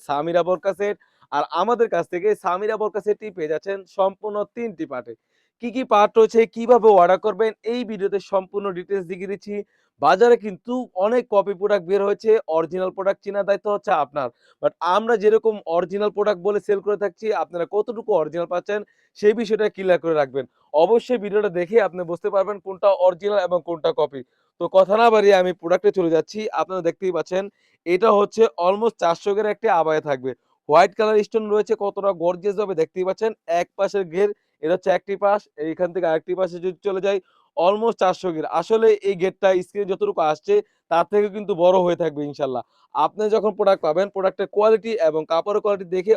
সামিরা বোরকা সেট। আর আমাদের কাছ থেকে সামিরা বোরকা সেটটি পেয়ে যাচ্ছেন সম্পূর্ণ ৩ টি পার্টে। কি, কি পার্ট রয়েছে, কিভাবে অর্ডার করবেন এই ভিডিওতে সম্পূর্ণ ডিটেইলস দেখিয়ে দিচ্ছি। বাজারে কিন্তু অনেক কপি প্রোডাক্ট বের হয়েছে, অরিজিনাল প্রোডাক্ট চেনার দায়িত্ব হচ্ছে আপনার। বাট আমরা যেরকম অরিজিনাল প্রোডাক্ট বলে সেল করে থাকছি, আপনারা কতটুকু অরিজিনাল পাচ্ছেন সেই বিষয়টা ক্লিয়ার করে রাখবেন। অবশ্যই ভিডিওটা দেখে আপনি বুঝতে পারবেন কোনটা অরিজিনাল এবং কোনটা কপি। তো কথা না বাড়িয়ে আমি প্রোডাক্টে চলে যাচ্ছি। আপনারা দেখতেই পাচ্ছেন এটা হচ্ছে অলমোস্ট ৪০০ গের একটি আবায়া থাকবে। হোয়াইট কালার স্টোন রয়েছে কতটা গর্জিয়াস ভাবে দেখতেই পাচ্ছেন। এক পাশের ঘের এটা হচ্ছে একটি পাশ, এইখান থেকে আরেকটি পাশে যদি চলে যাই অলমোস্ট ৪০০ ঘের। আসলে এই গেটটা স্ক্রিনে যতটুকু আসছে তার থেকে কিন্তু বড় হয়ে থাকবে ইনশাআল্লাহ। আপনি যখন প্রোডাক্ট পাবেন প্রোডাক্টের কোয়ালিটি এবং কাপড়ের কোয়ালিটি দেখে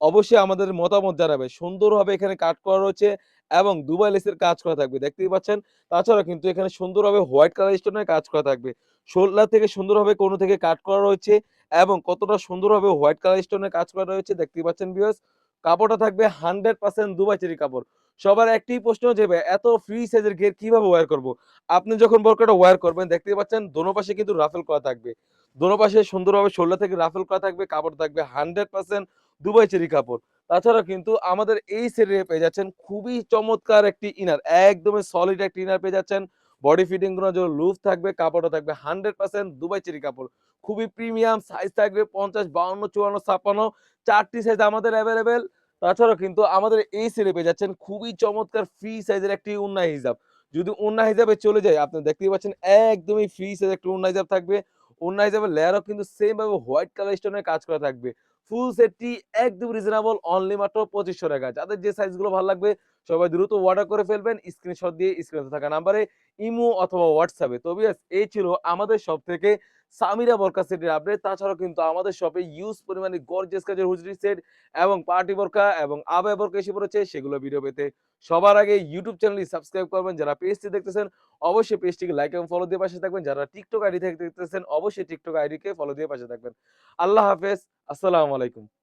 অবশ্যই আমাদের মতামত জানাবেন। সুন্দরভাবে এখানে কাট করা রয়েছে এবং দুবাই লেসের কাজ করা থাকবে। দেখতেই পাচ্ছেন। তাছাড়া কিন্তু এখানে সুন্দরভাবে হোয়াইট কালার স্টোনের কাজ করা থাকবে। শোল্ডার থেকে সুন্দরভাবে কোণ থেকে কাট করা রয়েছে এবং কতটা সুন্দরভাবে হোয়াইট কালার স্টোনের কাজ করা রয়েছে দেখতেই পাচ্ছেন ভিউয়ার্স। কাপড়টা থাকবে 100% দুবাই চেরি কাপড়। সবার একটাই প্রশ্ন যে ভাই এত ফ্রি সাইজের ঘের কিভাবে ওয়্যার করব? আপনি যখন বোরকাটা ওয়্যার করবেন দেখতেই পাচ্ছেন দোনো পাশে কিন্তু রাফেল করা থাকবে। দোনো পাশে সুন্দরভাবে শোল্ডার থেকে রাফেল করা থাকবে। কাপড় থাকবে 100% দুবাই চেরি কাপড়। তাছাড়া কিন্তু আমাদের এই সেটে পেয়ে যাচ্ছেন খুবই চমৎকার একটি ইনার। একদমই সলিড একটি ইনার পেয়ে যাচ্ছেন। বডি ফিটিং গুলোর জন্য লুজ থাকবে, কাপড়টা থাকবে 100% দুবাই চেরি কাপড়। খুবই প্রিমিয়াম সাইজ থাকবে ৫০, ৫২, ৫৪, ৫৬ ৪ টি সাইজ আমাদের এভেইলেবল। তাছাড়াও কিন্তু আমাদের এই সেলে পেয়ে যাচ্ছেন খুবই চমৎকার ফ্রি সাইজের একটি ওড়না হিজাব। যদি ওড়না হিজাবে চলে যাই আপনি দেখতেই পাচ্ছেন একদমই ফ্রি সাইজের একটা ওড়না হিজাব থাকবে। ওড়না হিজাবের লেয়ারও কিন্তু সেম ভাবে হোয়াইট কালার স্টোনের কাজ করা থাকবে। ফুল সেটটি একদম রিজনেবল অনলি মাত্র ৳২৫০০। যাদের যে সাইজগুলো ভালো লাগবে সবাই দ্রুত অর্ডার করে ফেলবেন। স্ক্রিনশট দিয়ে স্ক্রিনে থাকা নাম্বারে ইমো অথবা হোয়াটসঅ্যাপে। তো ভিউয়ার্স এই ছিল আমাদের শপ থেকে সামিরা বোরকা সেটের আপডেট। তাছাড়াও কিন্তু আমাদের শপে হিউজ পরিমাণে গর্জিয়াস কাজের হুজরি সেট এবং পার্টি বোরকা এবং আবায়া বোরকা এসে পড়েছে সেগুলো ভিডিও পেতে সবার আগে ইউটিউব চ্যানেলটি সাবস্ক্রাইব করবেন। যারা পেজটি দেখতেছেন অবশ্যই পেজটিকে লাইক এবং ফলো দিয়ে পাশে থাকবেন। যারা টিকটক আইডি থেকে দেখতেছেন অবশ্যই টিকটক আইডিকে ফলো দিয়ে পাশে থাকবেন। আল্লাহ হাফেজ। আসসালামু আলাইকুম।